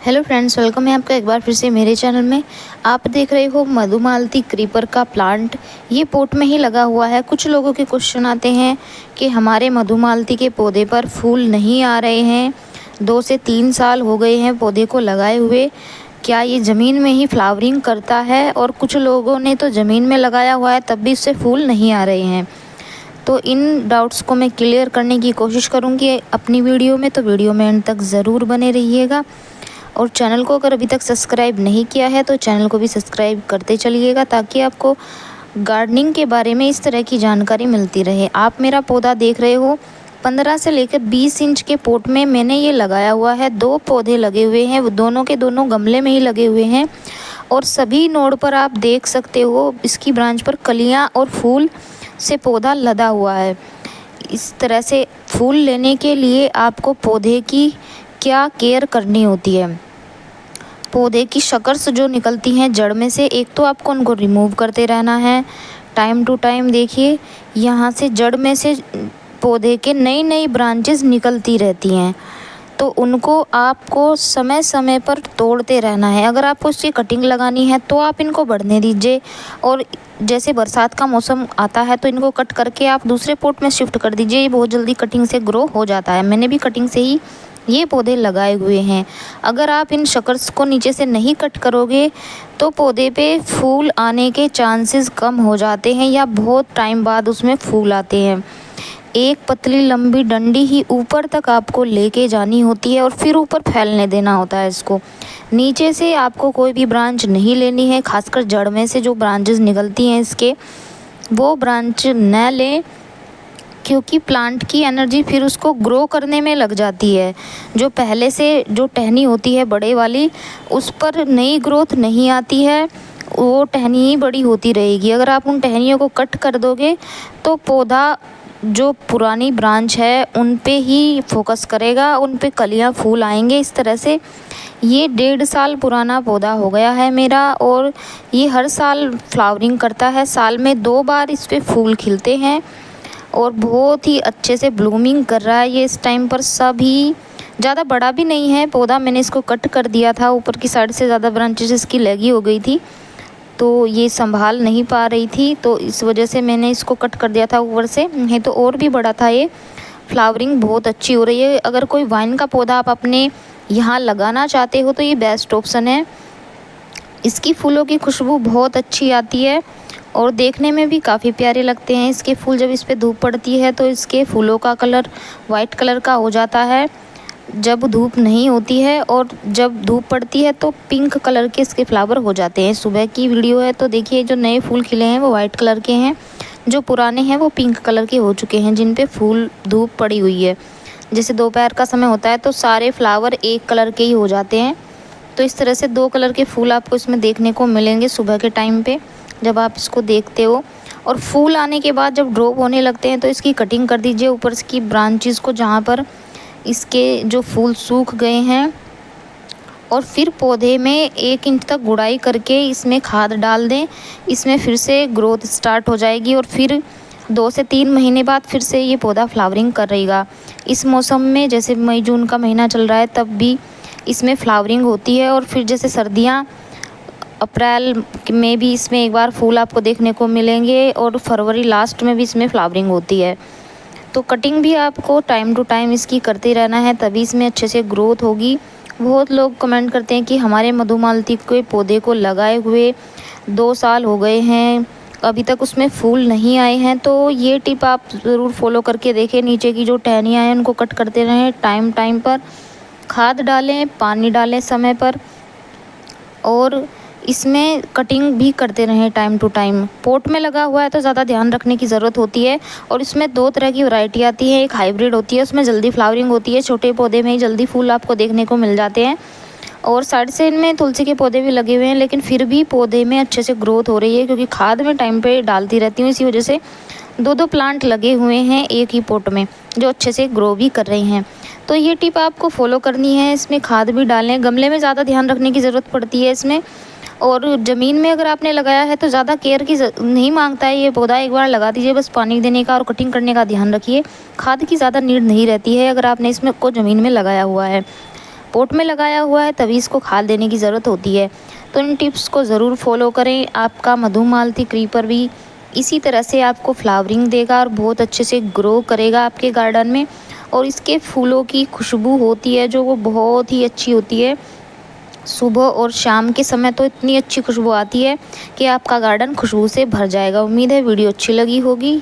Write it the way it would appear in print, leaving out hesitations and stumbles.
Hello friends, welcome है आपका एक बार फिर से मेरे चैनल में। आप देख रहे हो मधुमालती क्रीपर का प्लांट। ये पोट में ही लगा हुआ है। कुछ लोगों के क्वेश्चन आते हैं कि हमारे मधुमालती के पौधे पर फूल नहीं आ रहे हैं, 2 से 3 साल हो गए हैं पौधे को लगाए हुए, क्या ये ज़मीन में ही फ्लावरिंग करता है? और कुछ लोगों ने तो ज़मीन में लगाया हुआ है तब भी इससे फूल नहीं आ रहे हैं। तो इन डाउट्स को मैं क्लियर करने की कोशिश करूँगी अपनी वीडियो में, तो वीडियो में एंड तक ज़रूर बने रहिएगा। और चैनल को अगर अभी तक सब्सक्राइब नहीं किया है तो चैनल को भी सब्सक्राइब करते चलिएगा, ताकि आपको गार्डनिंग के बारे में इस तरह की जानकारी मिलती रहे। आप मेरा पौधा देख रहे हो, 15 से लेकर 20 इंच के पोट में मैंने ये लगाया हुआ है। 2 पौधे लगे हुए हैं, वो दोनों के दोनों गमले में ही लगे हुए हैं। और सभी नोड पर आप देख सकते हो इसकी ब्रांच पर कलियाँ और फूल से पौधा लदा हुआ है। इस तरह से फूल लेने के लिए आपको पौधे की क्या केयर करनी होती है। पौधे की शकर्स जो निकलती हैं जड़ में से, एक तो आपको उनको रिमूव करते रहना है टाइम टू टाइम। देखिए यहाँ से जड़ में से पौधे के नई नई ब्रांचेस निकलती रहती हैं, तो उनको आपको समय समय पर तोड़ते रहना है। अगर आपको इसकी कटिंग लगानी है तो आप इनको बढ़ने दीजिए, और जैसे बरसात का मौसम आता है तो इनको कट करके आप दूसरे पॉट में शिफ्ट कर दीजिए। ये बहुत जल्दी कटिंग से ग्रो हो जाता है। मैंने भी कटिंग से ही ये पौधे लगाए हुए हैं। अगर आप इन शकर्स को नीचे से नहीं कट करोगे तो पौधे पे फूल आने के चांसेस कम हो जाते हैं, या बहुत टाइम बाद उसमें फूल आते हैं। एक पतली लंबी डंडी ही ऊपर तक आपको लेके जानी होती है और फिर ऊपर फैलने देना होता है इसको। नीचे से आपको कोई भी ब्रांच नहीं लेनी है, खासकर जड़ में से जो ब्रांचेस निकलती हैं इसके, वो ब्रांच न लें, क्योंकि प्लांट की एनर्जी फिर उसको ग्रो करने में लग जाती है। जो पहले से जो टहनी होती है बड़े वाली, उस पर नई ग्रोथ नहीं आती है, वो टहनी ही बड़ी होती रहेगी। अगर आप उन टहनियों को कट कर दोगे तो पौधा जो पुरानी ब्रांच है उन पे ही फोकस करेगा, उन पे कलियां फूल आएंगे। इस तरह से ये 1.5 साल पुराना पौधा हो गया है मेरा, और ये हर साल फ्लावरिंग करता है। साल में 2 बार इस पे फूल खिलते हैं और बहुत ही अच्छे से ब्लूमिंग कर रहा है ये इस टाइम पर। सभी ज़्यादा बड़ा भी नहीं है पौधा, मैंने इसको कट कर दिया था, ऊपर की साइड से ज़्यादा ब्रांचेस इसकी लगी हो गई थी तो ये संभाल नहीं पा रही थी, तो इस वजह से मैंने इसको कट कर दिया था ऊपर से, नहीं तो और भी बड़ा था ये। फ्लावरिंग बहुत अच्छी हो रही है। अगर कोई वाइन का पौधा आप अपने यहाँ लगाना चाहते हो तो ये बेस्ट ऑप्शन है। इसकी फूलों की खुशबू बहुत अच्छी आती है और देखने में भी काफ़ी प्यारे लगते हैं इसके फूल। जब इस पर धूप पड़ती है तो इसके फूलों का कलर वाइट कलर का हो जाता है जब धूप नहीं होती है, और जब धूप पड़ती है तो पिंक कलर के इसके फ्लावर हो जाते हैं। सुबह की वीडियो है तो देखिए, जो नए फूल खिले हैं वो वाइट कलर के हैं, जो पुराने हैं वो पिंक कलर के हो चुके हैं, जिन पे फूल धूप पड़ी हुई है। जैसे दोपहर का समय होता है तो सारे फ्लावर एक कलर के ही हो जाते हैं। तो इस तरह से 2 कलर के फूल आपको इसमें देखने को मिलेंगे सुबह के टाइम पे जब आप इसको देखते हो। और फूल आने के बाद जब ड्रॉप होने लगते हैं तो इसकी कटिंग कर दीजिए ऊपर की ब्रांचेस को, जहाँ पर इसके जो फूल सूख गए हैं। और फिर पौधे में 1 इंच तक गुड़ाई करके इसमें खाद डाल दें। इसमें फिर से ग्रोथ स्टार्ट हो जाएगी और फिर 2 से 3 महीने बाद फिर से ये पौधा फ्लावरिंग करेगा। इस मौसम में जैसे मई जून का महीना चल रहा है तब भी इसमें फ्लावरिंग होती है, और फिर जैसे सर्दियाँ अप्रैल में भी इसमें एक बार फूल आपको देखने को मिलेंगे, और फरवरी लास्ट में भी इसमें फ्लावरिंग होती है। तो कटिंग भी आपको टाइम टू टाइम इसकी करते रहना है, तभी इसमें अच्छे से ग्रोथ होगी। बहुत लोग कमेंट करते हैं कि हमारे मधुमालती के पौधे को लगाए हुए 2 साल हो गए हैं, अभी तक उसमें फूल नहीं आए हैं। तो ये टिप आप ज़रूर फॉलो करके देखें। नीचे की जो टहनियाँ हैं उनको कट करते रहें टाइम टाइम पर, खाद डालें, पानी डालें समय पर, और इसमें कटिंग भी करते रहें टाइम टू टाइम। पोट में लगा हुआ है तो ज़्यादा ध्यान रखने की ज़रूरत होती है। और इसमें 2 तरह की वैरायटी आती है, एक हाइब्रिड होती है, उसमें जल्दी फ्लावरिंग होती है, छोटे पौधे में ही जल्दी फूल आपको देखने को मिल जाते हैं। और साइड से इनमें तुलसी के पौधे भी लगे हुए हैं, लेकिन फिर भी पौधे में अच्छे से ग्रोथ हो रही है, क्योंकि खाद में टाइम पे डालती रहती हूँ। इसी वजह से 2-2 प्लांट लगे हुए हैं एक ही पोट में, जो अच्छे से ग्रो भी कर रही हैं। तो ये टिप आपको फॉलो करनी है। इसमें खाद भी डालें, गमले में ज़्यादा ध्यान रखने की ज़रूरत पड़ती है इसमें। और ज़मीन में अगर आपने लगाया है तो ज़्यादा केयर की नहीं मांगता है ये पौधा। एक बार लगा दीजिए, बस पानी देने का और कटिंग करने का ध्यान रखिए। खाद की ज़्यादा नीड नहीं रहती है अगर आपने इसमें को ज़मीन में लगाया हुआ है। पोट में लगाया हुआ है तभी इसको खाद देने की ज़रूरत होती है। तो इन टिप्स को ज़रूर फॉलो करें। आपका मधुमालती क्रीपर भी इसी तरह से आपको फ्लावरिंग देगा और बहुत अच्छे से ग्रो करेगा आपके गार्डन में। और इसके फूलों की खुशबू होती है जो वो बहुत ही अच्छी होती है। सुबह और शाम के समय तो इतनी अच्छी खुशबू आती है कि आपका गार्डन खुशबू से भर जाएगा। उम्मीद है वीडियो अच्छी लगी होगी।